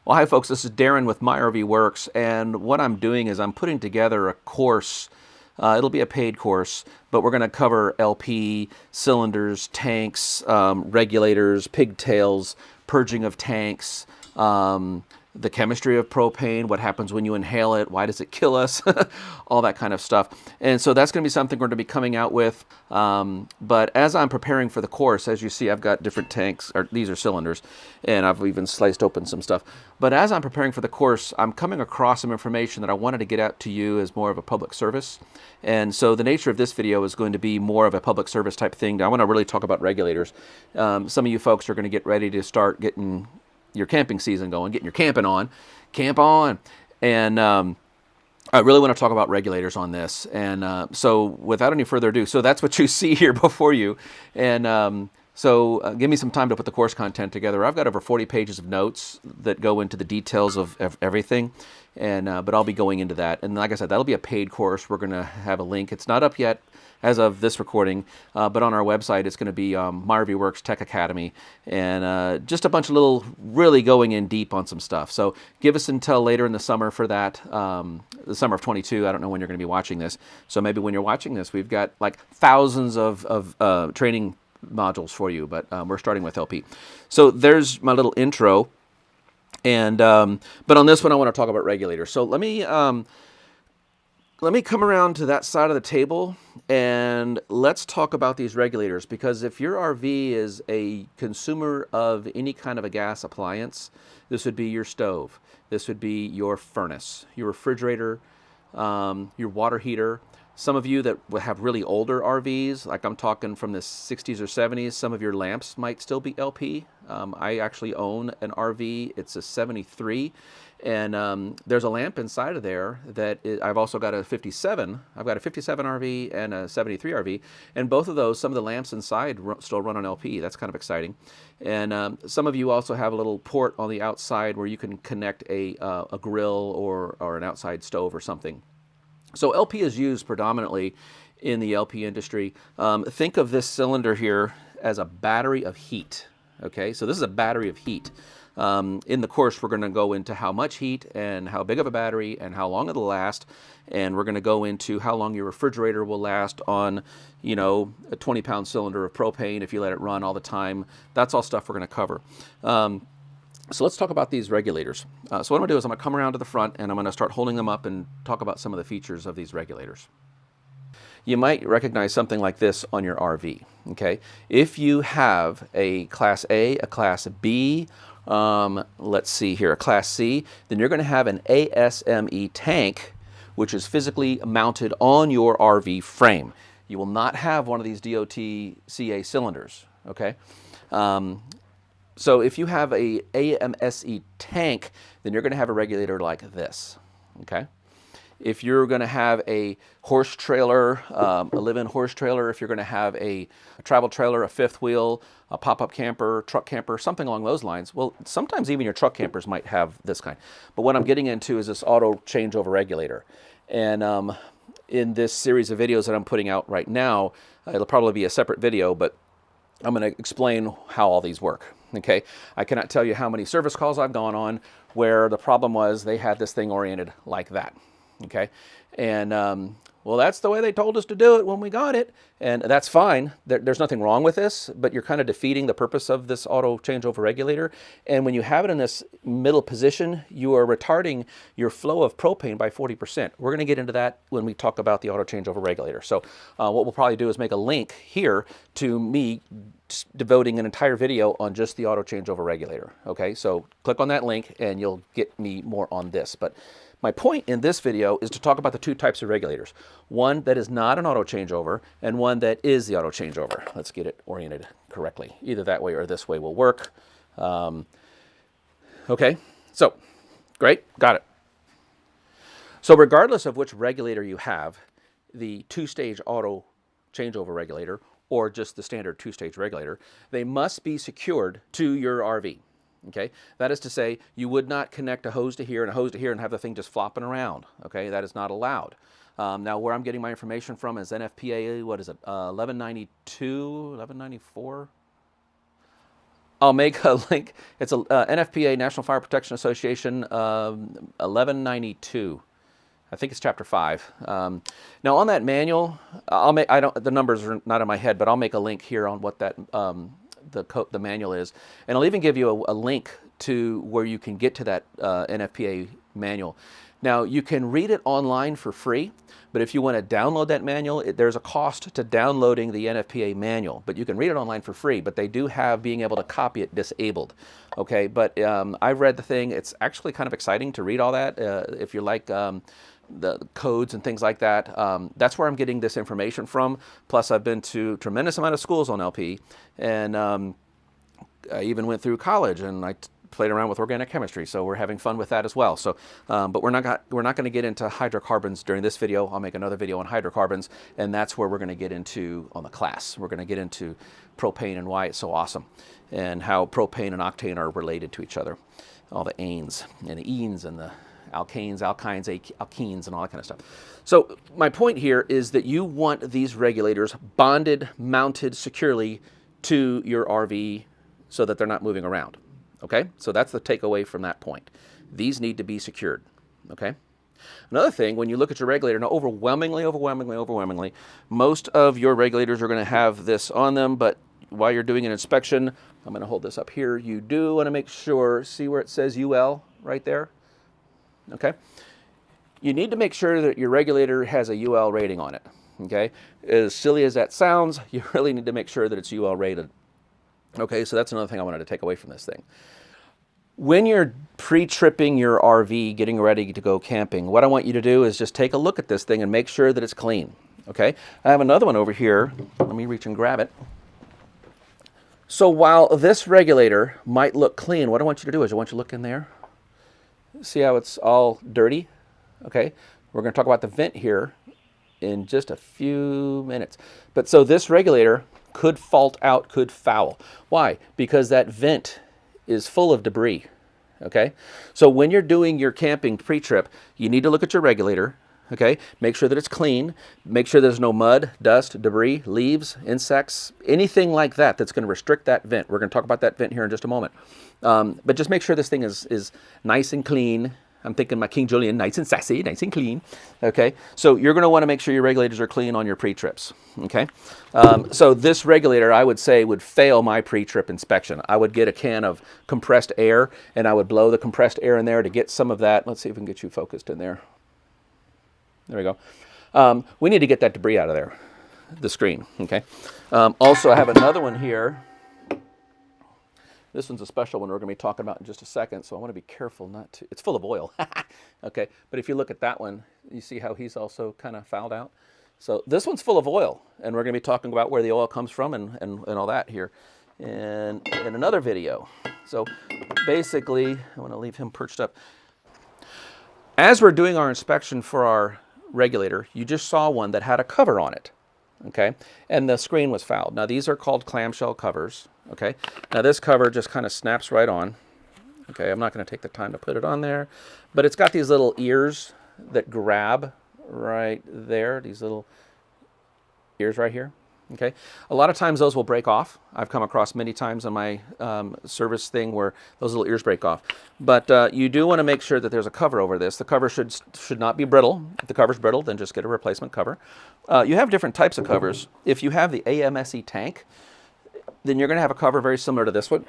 Well, hi folks, this is Darren with My RV Works, and what I'm doing is I'm putting together a course. It'll be a paid course, but we're going to cover LP, cylinders, tanks, regulators, pigtails, purging of tanks, the chemistry of propane, what happens when you inhale it, why does it kill us, all that kind of stuff. And so that's going to be something we're going to be coming out with. But as I'm preparing for the course, as you see, I've got different tanks, or these are cylinders, and I've even sliced open some stuff. But as I'm preparing for the course, I'm coming across some information that I wanted to get out to you as more of a public service. And so the nature of this video is going to be more of a public service type thing. I want to really talk about regulators. Some of you folks are going to get ready to start getting your camping season going, getting your camping on, camp on. And I really want to talk about regulators on this. And so without any further ado, so that's what you see here before you. And so give me some time to put the course content together. I've got over 40 pages of notes that go into the details of everything. And but I'll be going into that. And like I said, that'll be a paid course. We're going to have a link. It's not up yet as of this recording, but on our website it's going to be My RV Works Tech Academy, and just a bunch of little really going in deep on some stuff. So give us until later in the summer for that, the summer of 22. I don't know when you're going to be watching this, so maybe when you're watching this we've got like thousands of training modules for you, but we're starting with LP. So there's my little intro, and but on this one I want to talk about regulators. So let me come around to that side of the table and let's talk about these regulators, because if your RV is a consumer of any kind of a gas appliance, this would be your stove, this would be your furnace, your refrigerator, your water heater. Some of you that have really older RVs, like I'm talking from the 60s or 70s, some of your lamps might still be LP. I actually own an RV, it's a 73. And there's a lamp inside of there that I've also got a 57. I've got a 57 RV and a 73 RV. And both of those, some of the lamps inside still run on LP. That's kind of exciting. And some of you also have a little port on the outside where you can connect a grill or an outside stove or something. So LP is used predominantly in the LP industry. Think of this cylinder here as a battery of heat. Okay, so this is a battery of heat. In the course, we're going to go into how much heat and how big of a battery and how long it'll last. And we're going to go into how long your refrigerator will last on, you know, a 20-pound cylinder of propane if you let it run all the time. That's all stuff we're going to cover. So let's talk about these regulators. So what I'm going to do is I'm going to come around to the front and I'm going to start holding them up and talk about some of the features of these regulators. You might recognize something like this on your RV. Okay, if you have a Class A, a Class B, let's see here, a Class C, then you're going to have an ASME tank, which is physically mounted on your RV frame. You will not have one of these DOT-CA cylinders. Okay, so if you have a AMSE tank, then you're going to have a regulator like this. Okay. If you're going to have a horse trailer, a live-in horse trailer, if you're going to have a travel trailer, a fifth wheel, a pop-up camper, truck camper, something along those lines, well, sometimes even your truck campers might have this kind. But what I'm getting into is this auto changeover regulator. And in this series of videos that I'm putting out right now, it'll probably be a separate video, but I'm going to explain how all these work. Okay, I cannot tell you how many service calls I've gone on where the problem was they had this thing oriented like that. Okay, and well, that's the way they told us to do it when we got it, and that's fine. There's nothing wrong with this, but you're kind of defeating the purpose of this auto changeover regulator. And when you have it in this middle position, you are retarding your flow of propane by 40%. We're going to get into that when we talk about the auto changeover regulator. So what we'll probably do is make a link here to me devoting an entire video on just the auto changeover regulator. Okay, so click on that link and you'll get me more on this. But my point in this video is to talk about the two types of regulators. One that is not an auto changeover and one that is the auto changeover. Let's get it oriented correctly. Either that way or this way will work. Okay, so great, got it. So regardless of which regulator you have, the two-stage auto changeover regulator or just the standard two-stage regulator, they must be secured to your RV. Okay, that is to say, you would not connect a hose to here and a hose to here and have the thing just flopping around. Okay, that is not allowed. Now, where I'm getting my information from is NFPA, what is it, 1192, 1194? I'll make a link. It's a NFPA, National Fire Protection Association, 1192. I think it's chapter 5. Now on that manual, the numbers are not in my head, but I'll make a link here on what that the manual is, and I'll even give you a link to where you can get to that NFPA manual. Now you can read it online for free, but if you want to download that manual, there's a cost to downloading the NFPA manual, but you can read it online for free, but they do have being able to copy it disabled. Okay, but I've read the thing. It's actually kind of exciting to read all that. If you like the codes and things like that, that's where I'm getting this information from. Plus I've been to a tremendous amount of schools on LP, and I even went through college, and I played around with organic chemistry, so we're having fun with that as well. So, but we're not going to get into hydrocarbons during this video. I'll make another video on hydrocarbons, and that's where we're going to get into on the class. We're going to get into propane and why it's so awesome, and how propane and octane are related to each other. All the anes and the enes and the alkanes, alkynes, alkenes, and all that kind of stuff. So my point here is that you want these regulators bonded, mounted securely to your RV so that they're not moving around. Okay, so that's the takeaway from that point. These need to be secured. Okay. Another thing, when you look at your regulator, now overwhelmingly, most of your regulators are going to have this on them, but while you're doing an inspection, I'm going to hold this up here. You do want to make sure, see where it says UL right there? Okay. You need to make sure that your regulator has a UL rating on it. Okay. As silly as that sounds, you really need to make sure that it's UL rated. Okay, so that's another thing I wanted to take away from this thing. When you're pre-tripping your RV, getting ready to go camping, what I want you to do is just take a look at this thing and make sure that it's clean. Okay, I have another one over here. Let me reach and grab it. So while this regulator might look clean, what I want you to do is I want you to look in there. See how it's all dirty? Okay, we're going to talk about the vent here in just a few minutes. But so this regulator could fault out, could foul. Why? Because that vent is full of debris. Okay, so when you're doing your camping pre-trip, you need to look at your regulator. Okay, make sure that it's clean. Make sure there's no mud, dust, debris, leaves, insects, anything like that that's going to restrict that vent. We're going to talk about that vent here in just a moment. But just make sure this thing is nice and clean. I'm thinking my King Julian, nice and sassy, nice and clean. Okay, so you're going to want to make sure your regulators are clean on your pre-trips. Okay, so this regulator, I would say, would fail my pre-trip inspection. I would get a can of compressed air, and I would blow the compressed air in there to get some of that. Let's see if we can get you focused in there. There we go. We need to get that debris out of there, the screen. Okay. Also, I have another one here. This one's a special one we're going to be talking about in just a second, so I want to be careful not to. It's full of oil. Okay, but if you look at that one, you see how he's also kind of fouled out. So this one's full of oil, and we're going to be talking about where the oil comes from and all that here in another video. So basically, I want to leave him perched up. As we're doing our inspection for our regulator, you just saw one that had a cover on it. Okay, and the screen was fouled. Now these are called clamshell covers. Okay, now this cover just kind of snaps right on. Okay, I'm not going to take the time to put it on there, but it's got these little ears that grab right there, these little ears right here. Okay, a lot of times those will break off. I've come across many times on my service thing where those little ears break off. But you do want to make sure that there's a cover over this. The cover should not be brittle. If the cover's brittle, then just get a replacement cover. You have different types of covers. If you have the AMSE tank, then you're going to have a cover very similar to this one.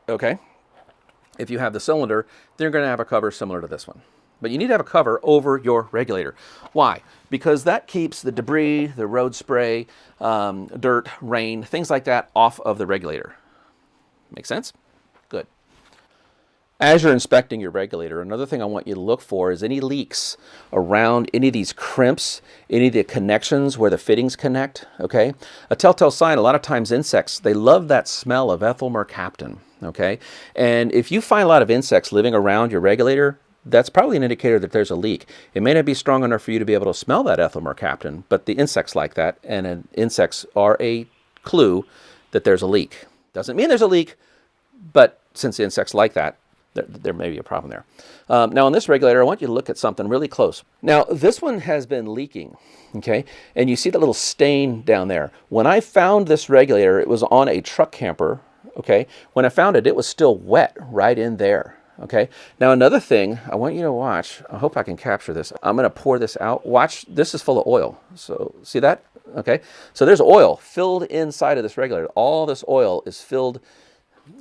Okay. If you have the cylinder, then you're going to have a cover similar to this one. But you need to have a cover over your regulator. Why? Because that keeps the debris, the road spray, dirt, rain, things like that off of the regulator. Make sense? Good. As you're inspecting your regulator, another thing I want you to look for is any leaks around any of these crimps, any of the connections where the fittings connect, okay? A telltale sign, a lot of times insects, they love that smell of ethyl mercaptan, okay? And if you find a lot of insects living around your regulator, that's probably an indicator that there's a leak. It may not be strong enough for you to be able to smell that ethyl mercaptan, but the insects like that, and insects are a clue that there's a leak. Doesn't mean there's a leak, but since the insects like that, there may be a problem there. Now on this regulator, I want you to look at something really close. Now this one has been leaking, okay? And you see that little stain down there. When I found this regulator, it was on a truck camper, okay? When I found it, it was still wet right in there, okay? Now another thing I want you to watch, I hope I can capture this. I'm gonna pour this out. Watch, this is full of oil. So see that? Okay, so there's oil filled inside of this regulator. All this oil is filled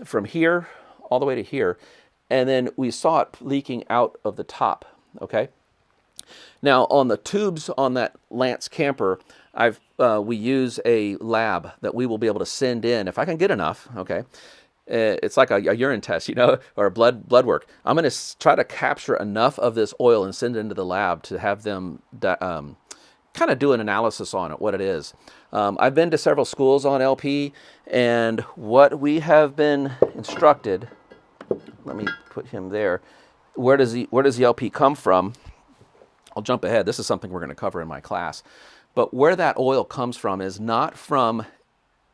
from here all the way to here. And then we saw it leaking out of the top, okay? Now on the tubes on that Lance camper, we use a lab that we will be able to send in, if I can get enough, okay? It's like a urine test, you know, or a blood work. I'm gonna try to capture enough of this oil and send it into the lab to have them kind of do an analysis on it, what it is. I've been to several schools on LP, and what we have been instructed, let me put him there, where does the LP come from? I'll jump ahead. This is something we're going to cover in my class. But where that oil comes from is not from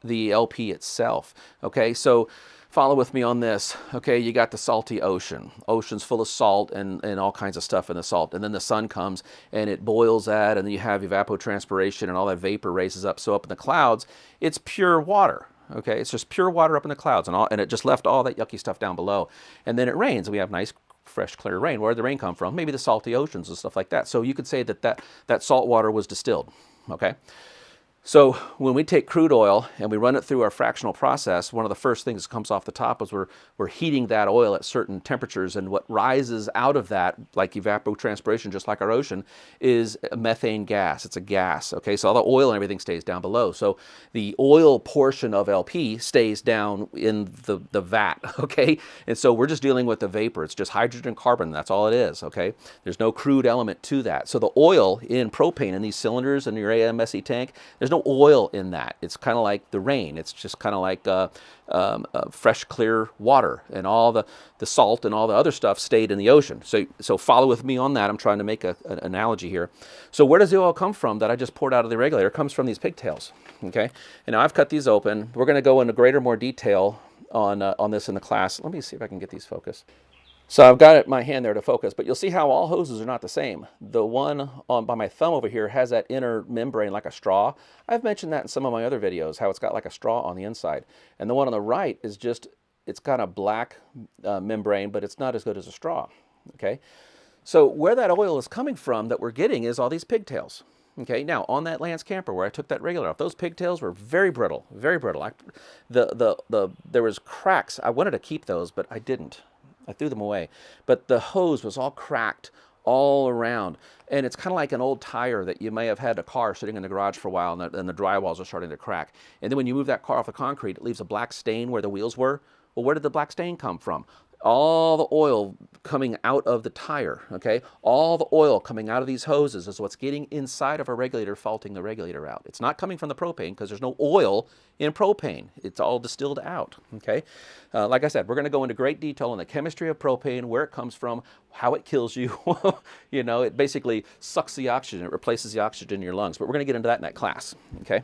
the LP itself, okay? So follow with me on this, okay? You got the salty ocean. Ocean's full of salt and all kinds of stuff in the salt. And then the sun comes and it boils that, and then you have evapotranspiration and all that vapor raises up. So up in the clouds, it's pure water, okay? It's just pure water up in the clouds, and it just left all that yucky stuff down below. And then it rains, and we have nice, fresh, clear rain. Where did the rain come from? Maybe the salty oceans and stuff like that. So you could say that salt water was distilled, okay? So when we take crude oil and we run it through our fractional process, one of the first things that comes off the top is we're heating that oil at certain temperatures, and what rises out of that, like evapotranspiration, just like our ocean, is a methane gas. It's a gas, okay? So all the oil and everything stays down below. So the oil portion of LP stays down in the vat, okay? And so we're just dealing with the vapor. It's just hydrogen and carbon. That's all it is, okay? There's no crude element to that. So the oil in propane in these cylinders in your AMSE tank, there's no oil in that. It's kind of like the rain. It's just kind of like fresh, clear water, and all the salt and all the other stuff stayed in the ocean. So follow with me on that. I'm trying to make an analogy here. So where does the oil come from that I just poured out of the regulator? It comes from these pigtails, okay? And now I've cut these open. We're going to go into more detail on this in the class. Let me see if I can get these focused. So I've got it in my hand there to focus, but you'll see how all hoses are not the same. The one by my thumb over here has that inner membrane like a straw. I've mentioned that in some of my other videos, how it's got like a straw on the inside. And the one on the right is just, it's got a black membrane, but it's not as good as a straw, okay? So where that oil is coming from that we're getting is all these pigtails. Okay, now on that Lance camper where I took that regulator off, those pigtails were very brittle, very brittle. There was cracks. I wanted to keep those, but I didn't. I threw them away. But the hose was all cracked all around. And it's kind of like an old tire that you may have had a car sitting in the garage for a while, and the drywalls are starting to crack. And then when you move that car off the concrete, it leaves a black stain where the wheels were. Well, where did the black stain come from? All the oil coming out of the tire, okay? All the oil coming out of these hoses is what's getting inside of a regulator, faulting the regulator out. It's not coming from the propane because there's no oil in propane. It's all distilled out, okay? Like I said, we're going to go into great detail on the chemistry of propane, where it comes from, how it kills you. You know, it basically sucks the oxygen. It replaces the oxygen in your lungs. But we're going to get into that in that class, okay?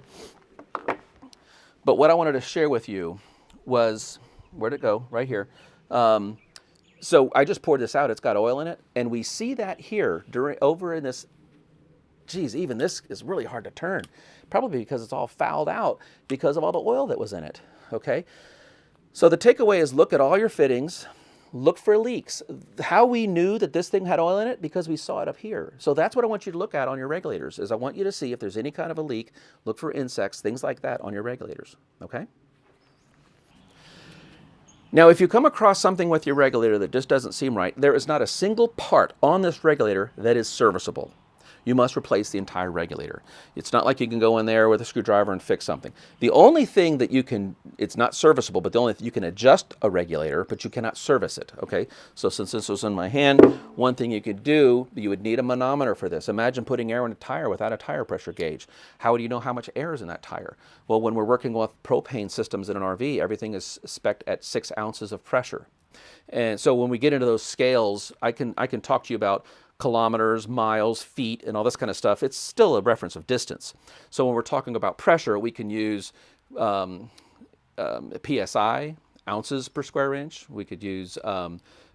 But what I wanted to share with you was, where'd it go? Right here. So I just poured this out. It's got oil in it, and we see that here over in this. Geez, even this is really hard to turn, probably because it's all fouled out because of all the oil that was in it. Okay, so the takeaway is look at all your fittings, look for leaks. How we knew that this thing had oil in it, because we saw it up here. So that's what I want you to look at on your regulators. Is I want you to see if there's any kind of a leak. Look for insects, things like that on your regulators. Okay. Now, if you come across something with your regulator that just doesn't seem right, there is not a single part on this regulator that is serviceable. You must replace the entire regulator. It's not like you can go in there with a screwdriver and fix something. The only thing that you can, it's not serviceable, but the only thing you can adjust a regulator, but you cannot service it, okay? So since this was in my hand, one thing you could do, you would need a manometer for this. Imagine putting air in a tire without a tire pressure gauge. How would you know how much air is in that tire? Well, when we're working with propane systems in an RV, everything is spec'd at 6 ounces of pressure. And so when we get into those scales, I can talk to you about kilometers, miles, feet, and all this kind of stuff. It's still a reference of distance. So when we're talking about pressure, we can use PSI, ounces per square inch. We could use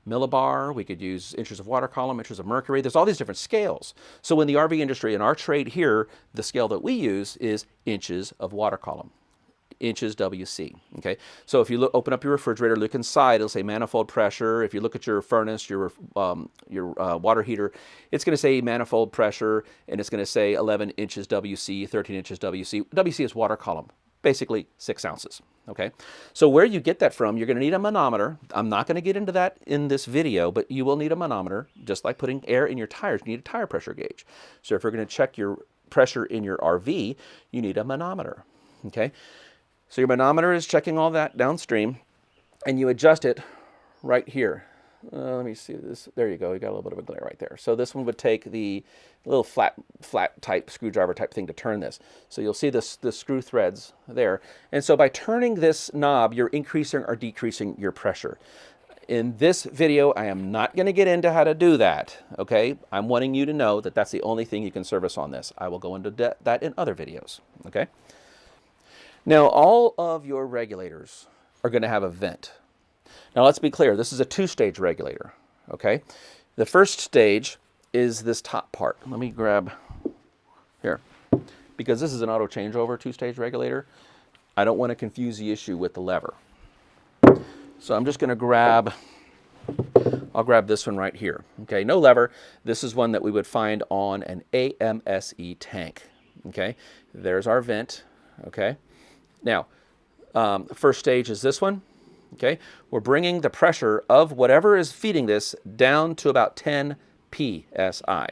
millibar. We could use inches of water column, inches of mercury. There's all these different scales. So in the RV industry, in our trade here, the scale that we use is inches of water column. inches WC. Okay, so if you open up your refrigerator, look inside, it'll say manifold pressure. If you look at your furnace, your water heater, it's going to say manifold pressure, and it's going to say 11 inches WC, 13 inches WC. WC is water column, basically 6 ounces. Okay, so where you get that from, you're going to need a manometer. I'm not going to get into that in this video, but you will need a manometer, just like putting air in your tires. You need a tire pressure gauge. So if you're going to check your pressure in your RV, you need a manometer. Okay, so your manometer is checking all that downstream, and you adjust it right here. Let me see this. There you go. You got a little bit of a glare right there. So this one would take the little flat type screwdriver type thing to turn this. So you'll see the screw threads there. And so by turning this knob, you're increasing or decreasing your pressure. In this video, I am not going to get into how to do that. Okay, I'm wanting you to know that that's the only thing you can service on this. I will go into that in other videos. Okay. Now all of your regulators are going to have a vent. Now let's be clear, this is a 2-stage regulator, okay? The first stage is this top part. Let me grab here. Because this is an auto changeover 2-stage regulator, I don't want to confuse the issue with the lever. So I'm just going to grab, I'll grab this one right here. Okay, no lever. This is one that we would find on an AMSE tank. Okay, there's our vent. Okay, now first stage is this one. Okay, we're bringing the pressure of whatever is feeding this down to about 10 psi.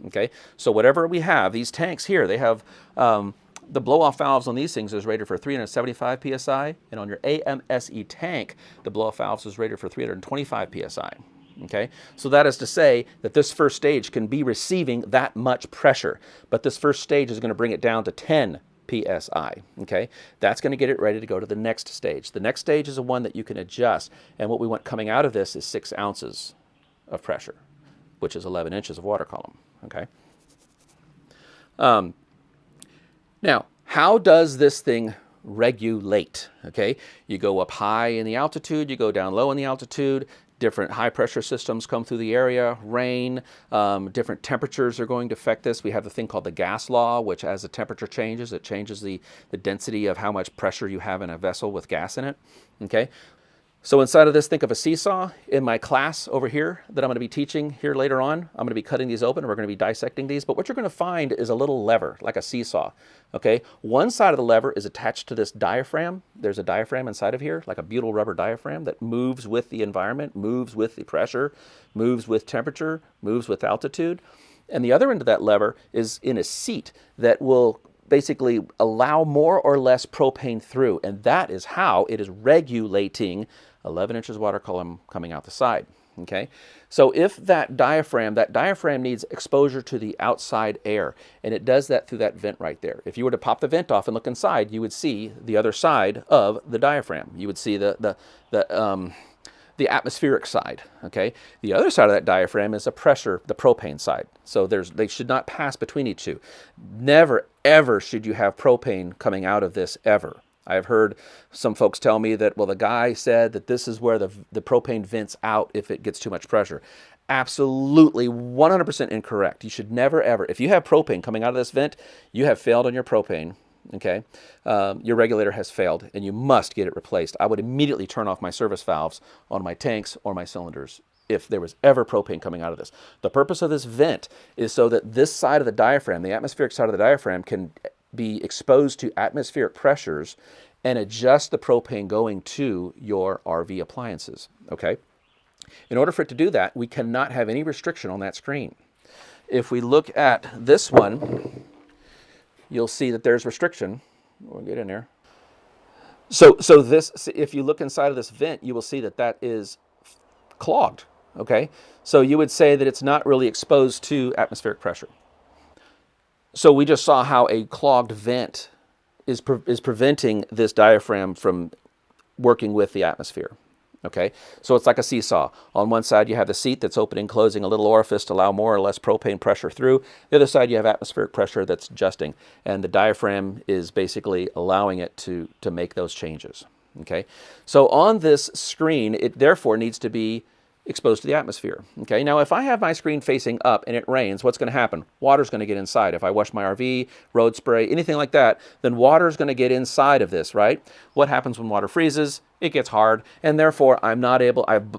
Okay, so whatever we have, these tanks here, they have the blow-off valves on these things is rated for 375 psi, and on your AMSE tank, the blow-off valves is rated for 325 psi. Okay, so that is to say that this first stage can be receiving that much pressure, but this first stage is going to bring it down to 10 psi. Okay, that's going to get it ready to go to the next stage. The next stage is the one that you can adjust, and what we want coming out of this is 6 ounces of pressure, which is 11 inches of water column. Okay. Now, how does this thing regulate? Okay, you go up high in the altitude, you go down low in the altitude. Different high pressure systems come through the area, rain, different temperatures are going to affect this. We have the thing called the gas law, which as the temperature changes, it changes the density of how much pressure you have in a vessel with gas in it. Okay, so inside of this, think of a seesaw. In my class over here that I'm going to be teaching here later on, I'm going to be cutting these open. We're going to be dissecting these, but what you're going to find is a little lever, like a seesaw. Okay, one side of the lever is attached to this diaphragm. There's a diaphragm inside of here, like a butyl rubber diaphragm that moves with the environment, moves with the pressure, moves with temperature, moves with altitude. And the other end of that lever is in a seat that will basically allow more or less propane through, and that is how it is regulating 11 inches water column coming out the side. Okay, so if that diaphragm needs exposure to the outside air, and it does that through that vent right there. If you were to pop the vent off and look inside, you would see the other side of the diaphragm. You would see the atmospheric side. Okay, the other side of that diaphragm is the pressure, the propane side. So they should not pass between each two. Never ever should you have propane coming out of this ever. I've heard some folks tell me that, well, the guy said that this is where the propane vents out if it gets too much pressure. Absolutely 100% incorrect. You should never ever, if you have propane coming out of this vent, you have failed on your propane. Okay, your regulator has failed and you must get it replaced. I would immediately turn off my service valves on my tanks or my cylinders if there was ever propane coming out of this. The purpose of this vent is so that this side of the diaphragm, the atmospheric side of the diaphragm, can be exposed to atmospheric pressures and adjust the propane going to your RV appliances. Okay, in order for it to do that, we cannot have any restriction on that screen. If we look at this one, you'll see that there's restriction. We'll get in there. So this, if you look inside of this vent, you will see that that is clogged. Okay, so you would say that it's not really exposed to atmospheric pressure. So we just saw how a clogged vent is preventing this diaphragm from working with the atmosphere. Okay, so it's like a seesaw. On one side you have the seat that's opening, closing a little orifice to allow more or less propane pressure through. The other side you have atmospheric pressure that's adjusting, and the diaphragm is basically allowing it to make those changes. Okay, so on this screen it therefore needs to be exposed to the atmosphere. Okay, now if I have my screen facing up and it rains, what's going to happen? Water's going to get inside. If I wash my RV, road spray, anything like that, then water's going to get inside of this, right? What happens when water freezes? It gets hard, and therefore I've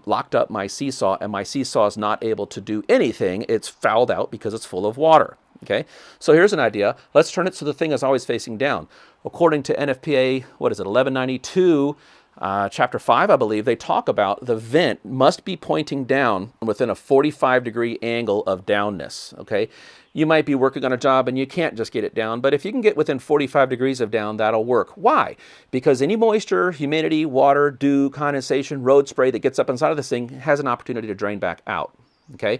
locked up my seesaw, and my seesaw is not able to do anything. It's fouled out because it's full of water. Okay, so here's an idea. Let's turn it so the thing is always facing down. According to NFPA, what is it, 1192, Chapter 5, I believe, they talk about the vent must be pointing down within a 45-degree angle of downness, okay? You might be working on a job and you can't just get it down, but if you can get within 45 degrees of down, that'll work. Why? Because any moisture, humidity, water, dew, condensation, road spray that gets up inside of this thing has an opportunity to drain back out, okay?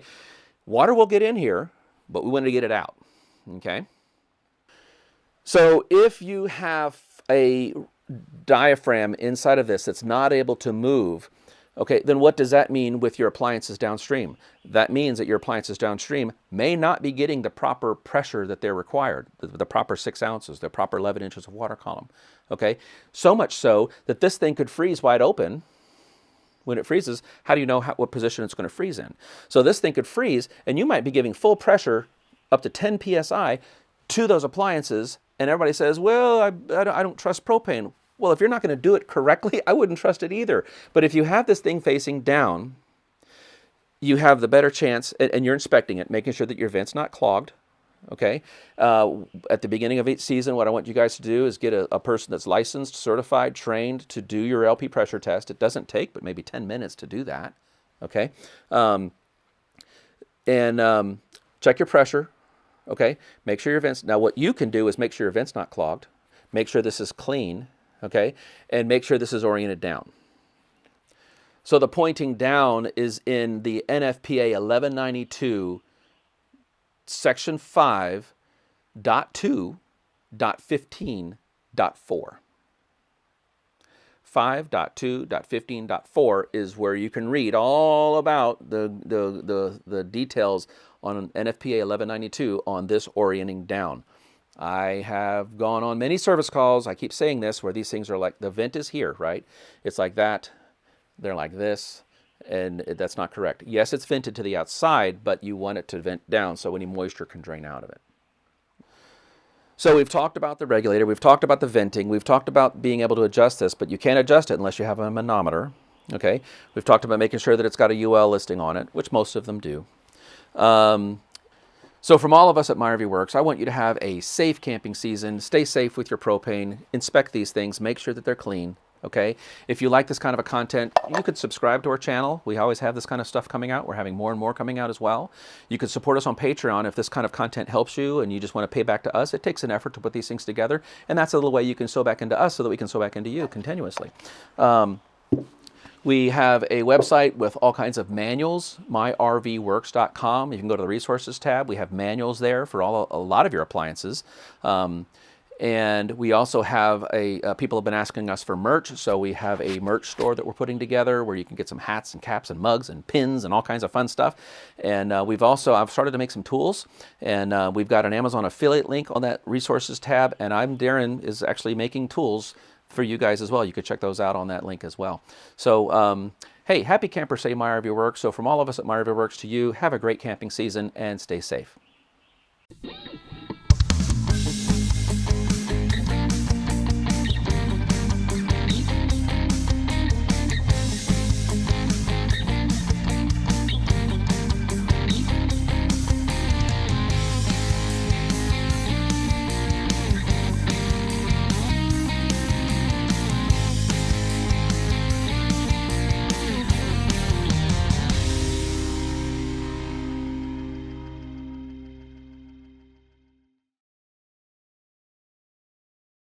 Water will get in here, but we want to get it out, okay? So if you have a diaphragm inside of this that's not able to move, okay, then what does that mean with your appliances downstream? That means that your appliances downstream may not be getting the proper pressure that they're required, the proper 6 ounces, the proper 11 inches of water column, okay? So much so that this thing could freeze wide open. When it freezes, how do you know what position it's going to freeze in? So this thing could freeze, and you might be giving full pressure up to 10 psi to those appliances, and everybody says, well, I don't trust propane. Well, if you're not going to do it correctly, I wouldn't trust it either. But if you have this thing facing down, you have the better chance, and you're inspecting it, making sure that your vent's not clogged, okay? At the beginning of each season, what I want you guys to do is get a person that's licensed, certified, trained to do your LP pressure test. It doesn't take but maybe 10 minutes to do that, okay? Check your pressure. Okay, make sure your vents, now what you can do is make sure your vent's not clogged, make sure this is clean, okay, and make sure this is oriented down. So the pointing down is in the NFPA 1192, section 5.2.15.4. 5.2.15.4 is where you can read all about the details on NFPA 1192 on this orienting down. I have gone on many service calls, I keep saying this, where these things are like, the vent is here, right? It's like that, they're like this, and that's not correct. Yes, it's vented to the outside, but you want it to vent down so any moisture can drain out of it. So we've talked about the regulator, we've talked about the venting, we've talked about being able to adjust this, but you can't adjust it unless you have a manometer, okay? We've talked about making sure that it's got a UL listing on it, which most of them do. So from all of us at MyRV Works, I want you to have a safe camping season, stay safe with your propane, inspect these things, make sure that they're clean, okay? If you like this kind of a content, you could subscribe to our channel. We always have this kind of stuff coming out. We're having more and more coming out as well. You could support us on Patreon if this kind of content helps you and you just want to pay back to us. It takes an effort to put these things together, and that's a little way you can sew back into us so that we can sew back into you continuously. We have a website with all kinds of manuals, myrvworks.com. You can go to the resources tab. We have manuals there for a lot of your appliances. And we also have people have been asking us for merch, so we have a merch store that we're putting together where you can get some hats and caps and mugs and pins and all kinds of fun stuff. And I've started to make some tools, and we've got an Amazon affiliate link on that resources tab, and Darren is actually making tools for you guys as well. You could check those out on that link as well. So, hey, happy campers say MyRV Works. So from all of us at MyRV Works to you, have a great camping season and stay safe.